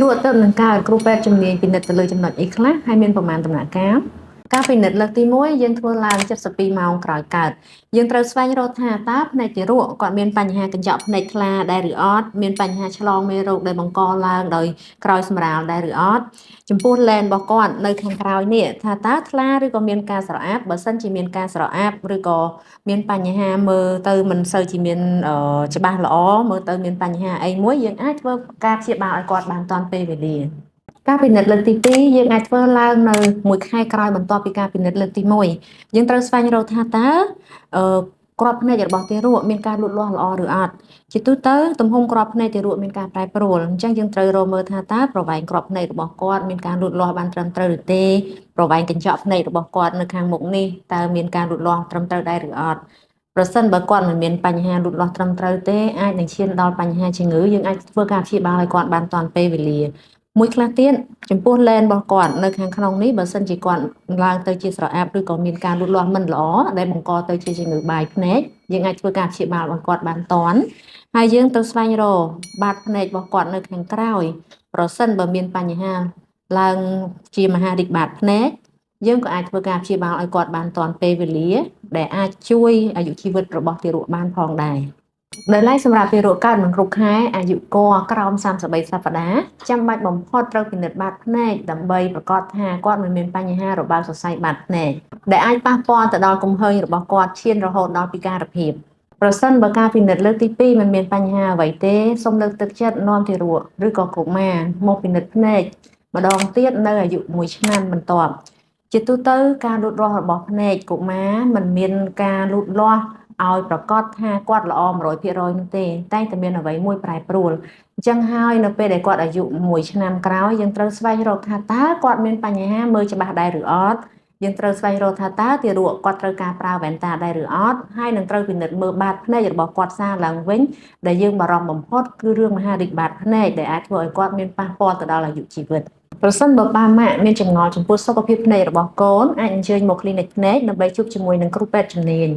រត់ទៅនឹងការគ្រូពេទ្យជំនាញពិនិត្យទៅលើចំណុចអីខ្លះហើយមានប្រមាណដំណាក់កាលការពិនិត្យលើកទី1យើងធ្វើឡើង72ម៉ោងក្រោយកើតយើងត្រូវស្វែងរកថាតើភ្នែកទារកគាត់មានបញ្ហាកញ្ចក់ភ្នែកថ្លាដែរឬអត់មានបញ្ហាឆ្លងមេរោគដែលបង្កឡើងដោយក្រោយសម្រាលដែរឬអត់ចំពោះលែនរបស់គាត់នៅខាងក្រោយនេះថាតើថ្លាឬក៏មានការស្រអាប់បើសិនជាមានការស្រអាប់ឬក៏មានបញ្ហាមើលទៅមិនសូវជាមានច្បាស់ល្អមើលទៅមានបញ្ហាអីមួយយើងអាចធ្វើការព្យាបាលឲ្យគាត់បានទាន់ពេលវេលាការពិនិត្យលើកទី2យើងអាចធ្វើឡើងនៅមួយខែក្រោយបន្ទាប់ពីការពិនិត្យលើកទី1យើងត្រូវស្វែងរកថាតើក្របភ្នែករបស់ទារកមានការលូតលាស់ល្អឬអត់ជាទូទៅទំហំក្របភ្នែកទារកមានការប្រែប្រួលអញ្ចឹងយើងត្រូវរកមើលថាតើប្រវែងក្របភ្នែករបស់គាត់មានការលូតលាស់បានត្រឹមត្រូវឬទេប្រវែងកញ្ចក់ភ្នែករបស់គាត់នៅខាងមុខនេះតើមានការលូតលាស់ត្រឹមត្រូវដែរឬអត់ប្រសិនបើគាត់មិនមានបញ្ហាលូតលាស់ត្រឹមត្រូវទេអាចនឹងឈានដល់បញ្ហាជំងឺយើងអាចធ្វើការព្យាបាលឲ្យគាត់បានទាន់ពេលវេលាមួយខ្លះទៀតចំពោះលែនរបស់គាត់នៅខាងក្នុងនេះបើសិនជាគាត់ឡើងទៅជាស្រអាប់ឬក៏មានការលូតលាស់មិនល្អដែលបង្កទៅជាជំងឺបាយភ្នែកយើងអាចធ្វើការព្យាបាលរបស់គាត់បានទាន់ហើយយើងត្រូវស្វែងរកបាតភ្នែករបស់គាត់នៅខាងក្រោយប្រសិនបើមានបញ្ហាឡើងជាមហារីកបាតភ្នែកយើងក៏អាចធ្វើការព្យាបាលឲ្យគាត់បានទាន់ពេលវេលាដែលអាចជួយអាយុជីវិតរបស់ទារកបានផងដែរដោយឡែកសម្រាប់ទារកកើតមិនគ្រប់ខែអាយុកក្រោម33សប្តាហ៍ចាំបាច់បំផុតត្រូវពិនិត្យបាតភ្នែកដើម្បីប្រកាសថាគាត់មិនមានបញ្ហារបើកសរសៃបាតភ្នែកដែលអាចប៉ះពាល់ទៅដល់គំហើញរបស់គាត់ឈានរហូតដល់ពិការភាពប្រសិនបើការពិនិត្យលើកទី2មិនមានបញ្ហាអ្វីទេសូមលើកទឹកចិត្តនាំទារកឬក៏កុមារមកពិនិត្យភ្នែកម្ដងទៀតនៅអាយុ1ឆ្នាំបន្ទាប់ជាទូទៅការលូតលាស់របស់ភ្នែកកុមារមិនមានការលូតលាស់ឲ្យប្រកាសថាគាត់ល្អ 100% នោះទេតែតែមានអ្វីមួយប្រែប្រួលអញ្ចឹងហើយនៅពេលដែលគាត់អាយុ1ឆ្នាំក្រោយយើងត្រូវស្វែងរកថាតើគាត់មានបញ្ហាមើលច្បាស់ដែរឬអត់យើងត្រូវស្វែងរកថាតើទារកគាត់ត្រូវការប្រើវ៉ែនតាដែរឬអត់ហើយនឹងត្រូវពិនិត្យមើលបាតភ្នែករបស់គាត់សារឡើងវិញដែលយើងបារម្ភបំផុតគឺរឿងមហារីកបាតភ្នែកដែលអាចធ្វើឲ្យគាត់មានប៉ះពាល់ទៅដល់អាយុជីវិតប្រសិនបើប៉ាម៉ាក់មានចម្ងល់ចំពោះសុខភាពភ្នែករបស់កូនអាចអញ្ជើញមកគ្លីនិកភ្នែកដើម្បីជួបជាមួយនឹងគ្រូពេទ្យជំនាញ